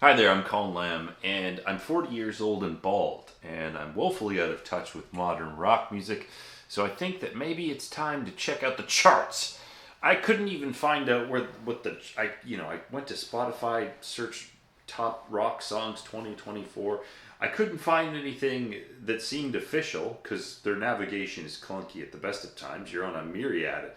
Hi there, I'm Colin Lamb, and I'm 40 years old and bald, and I'm woefully out of touch with modern rock music, so I think that maybe it's time to check out the charts. I couldn't even find out I went to Spotify, searched top rock songs 2024. I couldn't find anything that seemed official because their navigation is clunky at the best of times. You're on a myriad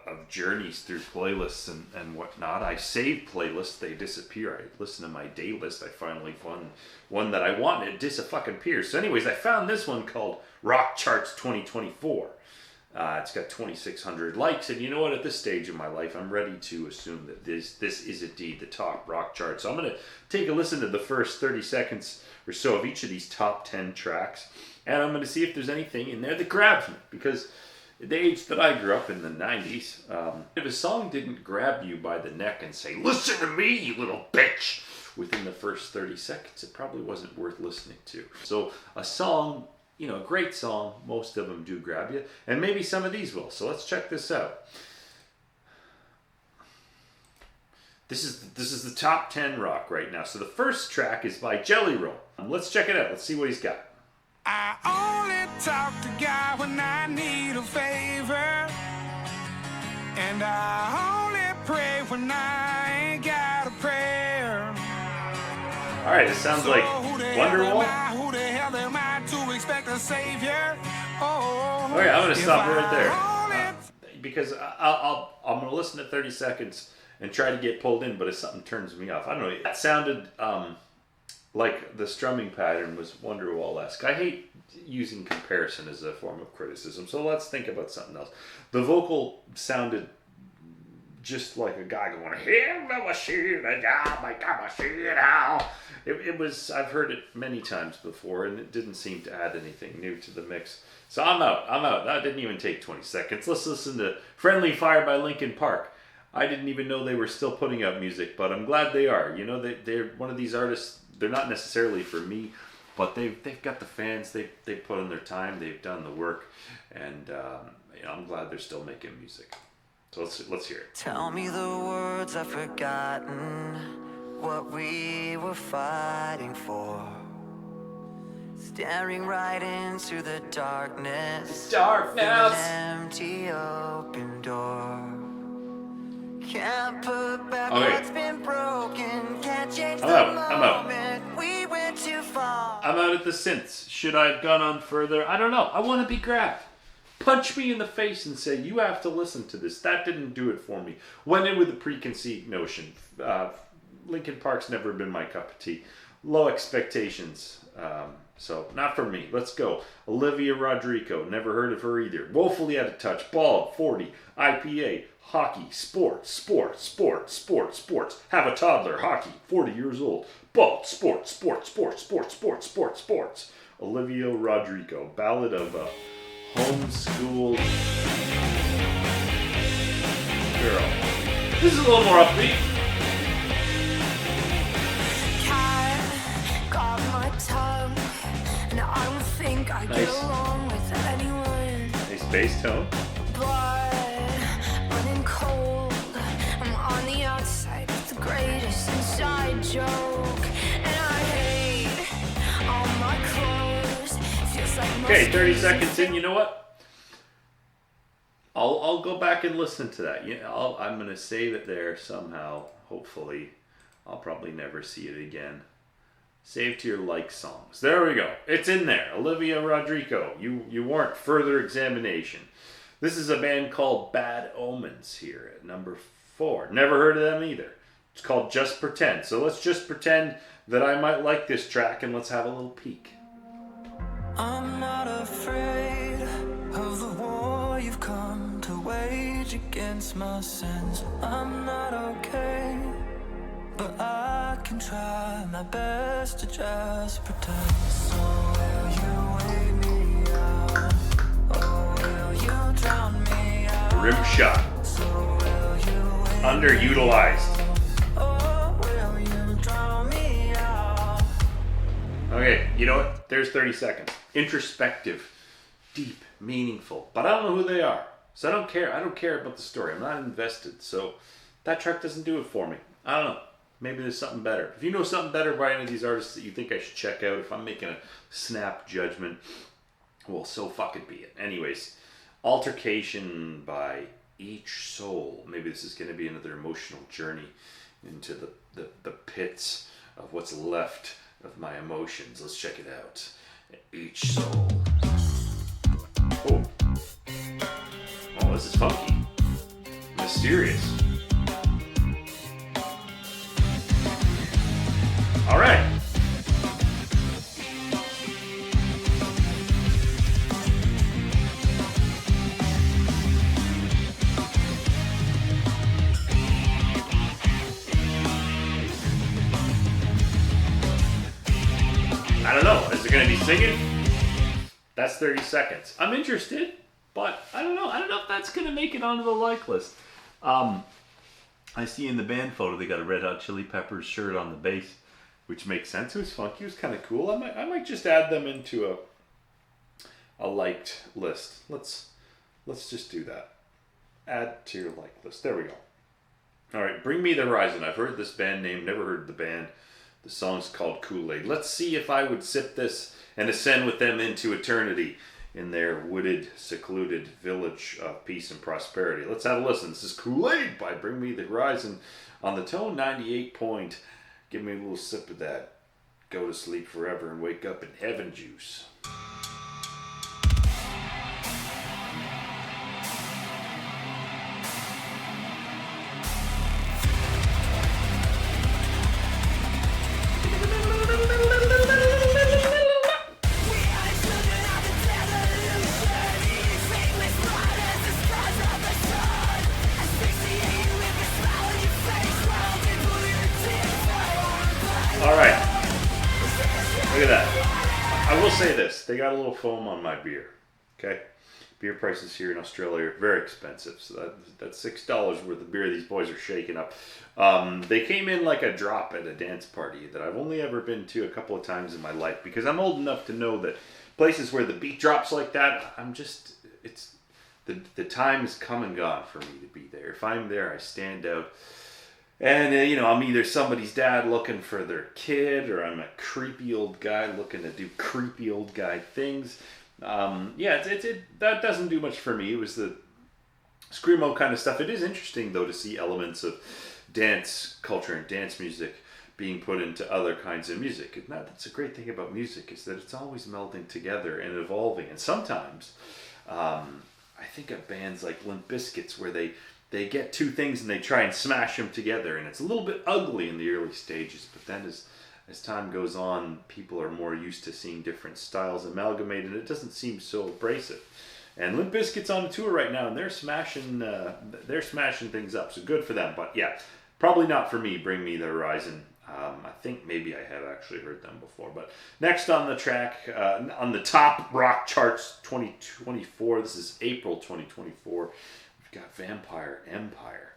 of journeys through playlists and whatnot. I save playlists, they disappear. I listen to my day list. I finally found one that I want, and it disappears. So anyways, I found this one called Rock Charts 2024. It's got 2,600 likes, and you know what? At this stage in my life, I'm ready to assume that this is indeed the top rock chart. So I'm going to take a listen to the first 30 seconds or so of each of these top 10 tracks, and I'm going to see if there's anything in there that grabs me, because at the age that I grew up in the 90s, if a song didn't grab you by the neck and say, "Listen to me, you little bitch," within the first 30 seconds, it probably wasn't worth listening to. So a song, a great song, most of them do grab you, and maybe some of these will. So let's check this out. This is the top 10 rock right now. So the first track is by Jelly Roll. Let's check it out. Let's see what he's got. I only talk to God when I need a favor, and I only pray when I ain't got a prayer. All right, it sounds like Wonderwall. Who the hell am I to expect a savior? Okay, I'm gonna stop right there because I'm gonna listen to 30 seconds and try to get pulled in, but if something turns me off, I don't know. That sounded like the strumming pattern was Wonderwall-esque. I hate using comparison as a form of criticism, so let's think about something else. The vocal sounded just like a guy going, "Here, my machine, my machine now." It was. I've heard it many times before, and it didn't seem to add anything new to the mix. So I'm out. That didn't even take 20 seconds. Let's listen to "Friendly Fire" by Linkin Park. I didn't even know they were still putting out music, but I'm glad they are. They're one of these artists. They're not necessarily for me, but they've got the fans. They put in their time. They've done the work, and I'm glad they're still making music. So let's hear it. Tell me the words I've forgotten, what we were fighting for. Staring right into the darkness. Darkness. An empty open door. Can't put back what's been broken. Can't change the moment. We went too far. I'm out at the synths. Should I have gone on further? I don't know. I want to be grabbed. Punch me in the face and say, "You have to listen to this." That didn't do it for me. Went in with a preconceived notion. Linkin Park's never been my cup of tea. Low expectations. So not for me. Let's go. Olivia Rodrigo. Never heard of her either. Woefully out of touch. Bald. 40. IPA. Hockey. Sports. Have a toddler. Hockey. 40 years old. Bald. Sports. Olivia Rodrigo. Ballad of a homeschooled girl. This is a little more upbeat. Got my tongue, and I don't think I get along with anyone. Nice bass tone. But running cold, I'm on the outside. It's the greatest inside joke, and I hate all my clothes. Feels like Okay, 30 seconds in. You know what? I'll go back and listen to that. I'm gonna save it there somehow. Hopefully, I'll probably never see it again. Save to your like songs. There we go. It's in there. Olivia Rodrigo. You warrant further examination. This is a band called Bad Omens here at number 4. Never heard of them either. It's called Just Pretend. So let's just pretend that I might like this track, and let's have a little peek. I'm not afraid of the war you've come to wage against my sins. I'm not okay, but I can try my best to just pretend. So will you wake me out? Or will you drown me out? Rim shot. So will you wake Underutilized. or will you drown me out? Okay, you know what? There's 30 seconds. Introspective, deep, meaningful. But I don't know who they are. So I don't care. I don't care about the story. I'm not invested. So that track doesn't do it for me. I don't know. Maybe there's something better. If you know something better by any of these artists that you think I should check out, if I'm making a snap judgment, well, so fucking be it. Anyways, Altercation by Each Soul. Maybe this is going to be another emotional journey into the pits of what's left of my emotions. Let's check it out. Each Soul. Oh. Oh, this is funky. Mysterious. All right. I don't know. Is it going to be singing? That's 30 seconds. I'm interested, but I don't know. I don't know if that's going to make it onto the like list. I see in the band photo they got a Red Hot Chili Peppers shirt on the bass, which makes sense. It was funky. It was kind of cool. I might just add them into a liked list. Let's just do that. Add to your like list. There we go. All right, Bring Me the Horizon. I've heard this band name. Never heard the band. The song's called Kool-Aid. Let's see if I would sip this and ascend with them into eternity in their wooded, secluded village of peace and prosperity. Let's have a listen. This is Kool-Aid by Bring Me the Horizon on the Tone 98 point. Give me a little sip of that. Go to sleep forever and wake up in heaven juice. Alright, look at that. I will say this, they got a little foam on my beer, okay? Beer prices here in Australia are very expensive, so that's $6 worth of beer these boys are shaking up. They came in like a drop at a dance party that I've only ever been to a couple of times in my life, because I'm old enough to know that places where the beat drops like that, the time has come and gone for me to be there. If I'm there, I stand out. And, I'm either somebody's dad looking for their kid, or I'm a creepy old guy looking to do creepy old guy things. That doesn't do much for me. It was the screamo kind of stuff. It is interesting, though, to see elements of dance culture and dance music being put into other kinds of music. And that's a great thing about music, is that it's always melding together and evolving. And sometimes, I think of bands like Limp Bizkit, where they get two things and they try and smash them together, and it's a little bit ugly in the early stages, but then as time goes on, people are more used to seeing different styles amalgamated, and it doesn't seem so abrasive. And Limp Bizkit's on a tour right now, and they're smashing things up, so good for them. But yeah, probably not for me. Bring Me the Horizon. I think maybe I have actually heard them before. But next on the track, on the top rock charts 2024, this is April 2024. Got Vampire Empire,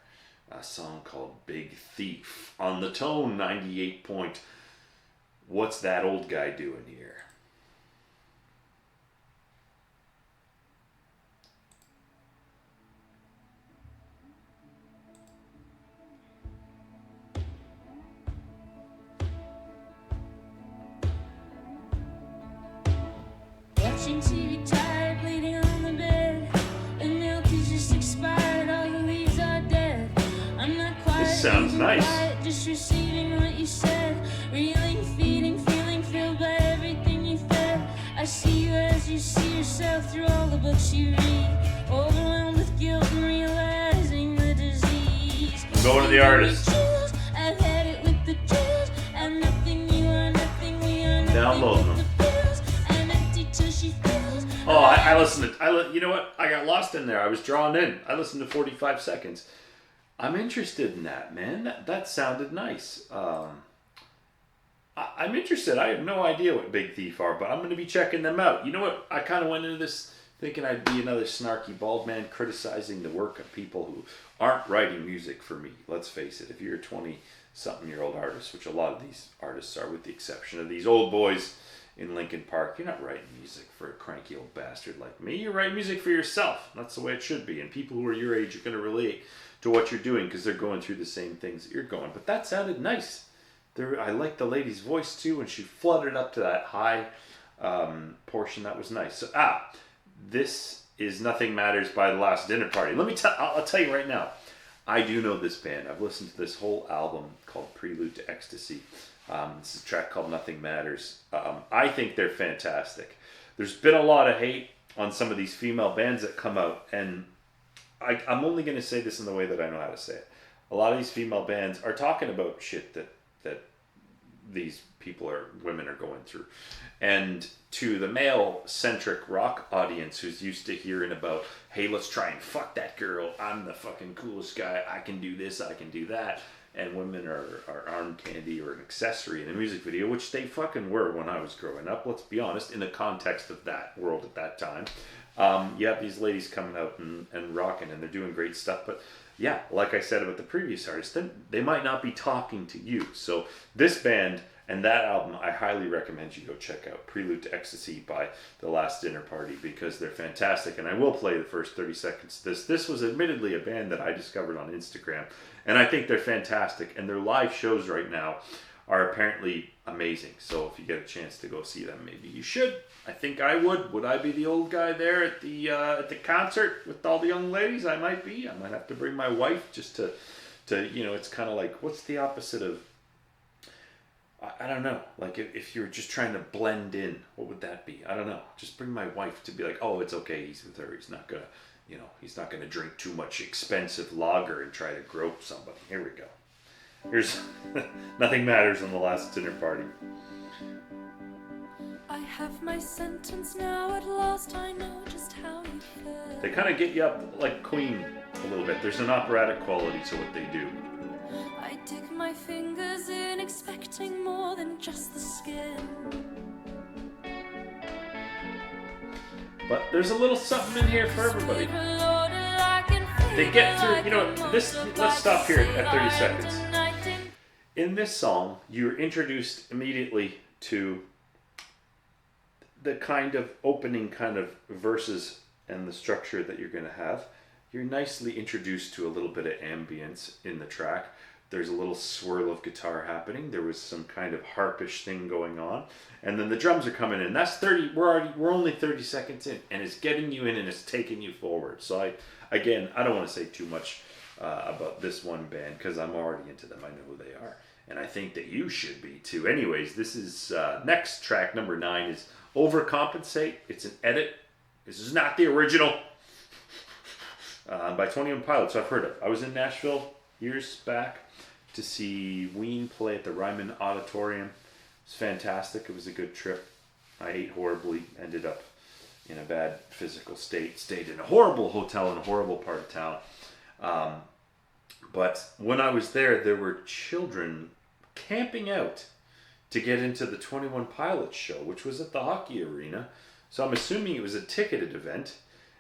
a song called Big Thief on the Tone 98 point. What's that old guy doing here? Watching TV tired, bleeding on the bed. The milk is just expired, all the leaves are dead. I'm not quiet, This sounds nice. quiet, just receiving what you said. Reeling, feeding, feeling filled by everything you fed. I see you as you see yourself through all the books you read. Overwhelmed with guilt and realizing the disease. I'm going to the artist. I've had it with the chills. I'm nothing, you are nothing, we are nothing. Download them. Oh, I listened to, you know what? I got lost in there. I was drawn in. I listened to 45 seconds. I'm interested in that, man. That sounded nice. I'm interested. I have no idea what Big Thief are, but I'm going to be checking them out. You know what? I kind of went into this thinking I'd be another snarky bald man criticizing the work of people who aren't writing music for me. Let's face it. If you're a 20-something-year-old artist, which a lot of these artists are, with the exception of these old boys in Lincoln Park, you're not writing music for a cranky old bastard like me. You're writing music for yourself. That's the way it should be. And people who are your age are going to relate to what you're doing because they're going through the same things that you're going. But that sounded nice. I like the lady's voice too, and she flooded up to that high portion. That was nice. So this is Nothing Matters by The Last Dinner Party. I'll tell you right now, I do know this band. I've listened to this whole album called Prelude to Ecstasy. This is a track called Nothing Matters. I think they're fantastic. There's been a lot of hate on some of these female bands that come out, and I'm only going to say this in the way that I know how to say it. A lot of these female bands are talking about shit that these women are going through. And to the male-centric rock audience who's used to hearing about, hey, let's try and fuck that girl, I'm the fucking coolest guy, I can do this, I can do that, and women are arm candy or an accessory in a music video, which they fucking were when I was growing up, let's be honest, in the context of that world at that time. You have these ladies coming out and rocking, and they're doing great stuff, but yeah, like I said about the previous artist, they might not be talking to you. So this band and that album, I highly recommend you go check out. Prelude to Ecstasy by The Last Dinner Party, because they're fantastic. And I will play the first 30 seconds. This was admittedly a band that I discovered on Instagram, and I think they're fantastic. And their live shows right now are apparently amazing. So if you get a chance to go see them, maybe you should. I think I would. Would I be the old guy there at the concert with all the young ladies? I might be. I might have to bring my wife just to it's kind of like, what's the opposite of, I don't know, like if you're just trying to blend in, what would that be? I don't know. Just bring my wife to be like, oh, it's okay, he's with her, he's not gonna drink too much expensive lager and try to grope somebody. Here we go. Here's Nothing Matters on The Last Dinner Party. I have my sentence now, at last I know just how you feel. They kind of get you up like Queen a little bit. There's an operatic quality to what they do. I dig my fingers in, expecting more than just the skin. But there's a little something in here for everybody. They get through, this. Let's stop here at 30 seconds. In this song, you're introduced immediately to the kind of opening kind of verses and the structure that you're going to have. You're nicely introduced to a little bit of ambience in the track. There's a little swirl of guitar happening. There was some kind of harpish thing going on, and then the drums are coming in. That's 30. We're only 30 seconds in, and it's getting you in and it's taking you forward. So I don't want to say too much about this one band because I'm already into them. I know who they are, and I think that you should be too. Anyways, this is next track, number 9, is Overcompensate. It's an edit. This is not the original. By 21 Pilots, I've heard of. I was in Nashville years back to see Ween play at the Ryman Auditorium. It was fantastic. It was a good trip. I ate horribly, ended up in a bad physical state, stayed in a horrible hotel in a horrible part of town. But when I was there were children camping out to get into the 21 Pilots show, which was at the hockey arena. So I'm assuming it was a ticketed event.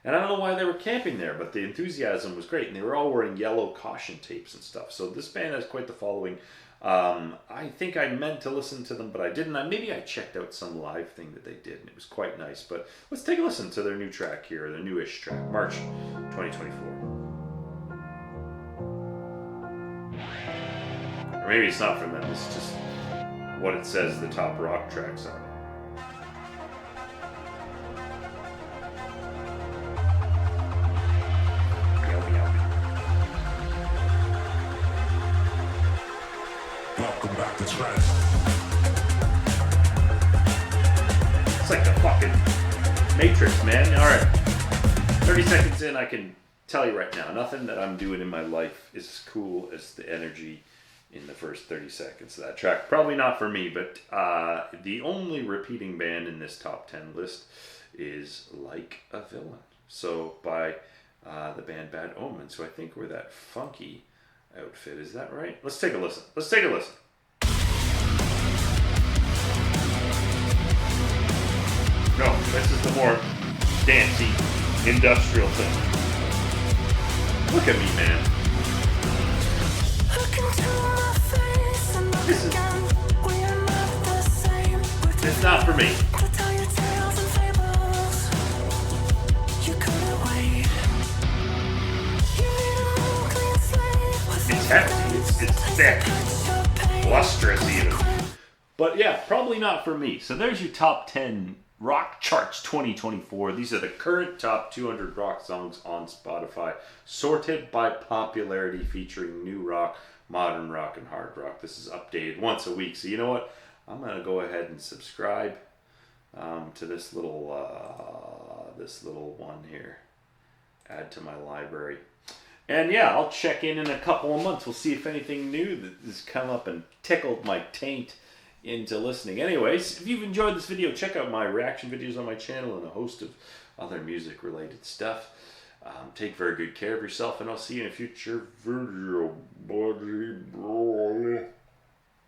And I don't know why they were camping there, but the enthusiasm was great. And they were all wearing yellow caution tapes and stuff. So this band has quite the following. I think I meant to listen to them, but I didn't. Maybe I checked out some live thing that they did, and it was quite nice. But let's take a listen to their new track here, their newish track, March 2024. Or maybe it's not from them. It's just what it says the top rock tracks are. Welcome back to Trend. It's like the fucking Matrix, man. Alright. 30 seconds in, I can tell you right now, nothing that I'm doing in my life is as cool as the energy in the first 30 seconds of that track. Probably not for me, but the only repeating band in this top 10 list is Like a Villain. So by the band Bad Omen. So I think we're that funky outfit. Is that right? Let's take a listen. No, this is the more dancey, industrial thing. Look at me, man. It's not for me. hefty. It's thick, lustrous even. But yeah, probably not for me. So there's your top 10 rock charts 2024. These are the current top 200 rock songs on Spotify, sorted by popularity, featuring new rock, modern rock, and hard rock. This is updated once a week. So you know what? I'm gonna go ahead and subscribe to this little one here. Add to my library. And yeah, I'll check in a couple of months. We'll see if anything new that has come up and tickled my taint into listening. Anyways, if you've enjoyed this video, check out my reaction videos on my channel and a host of other music related stuff. Take very good care of yourself, and I'll see you in a future video, buddy boy.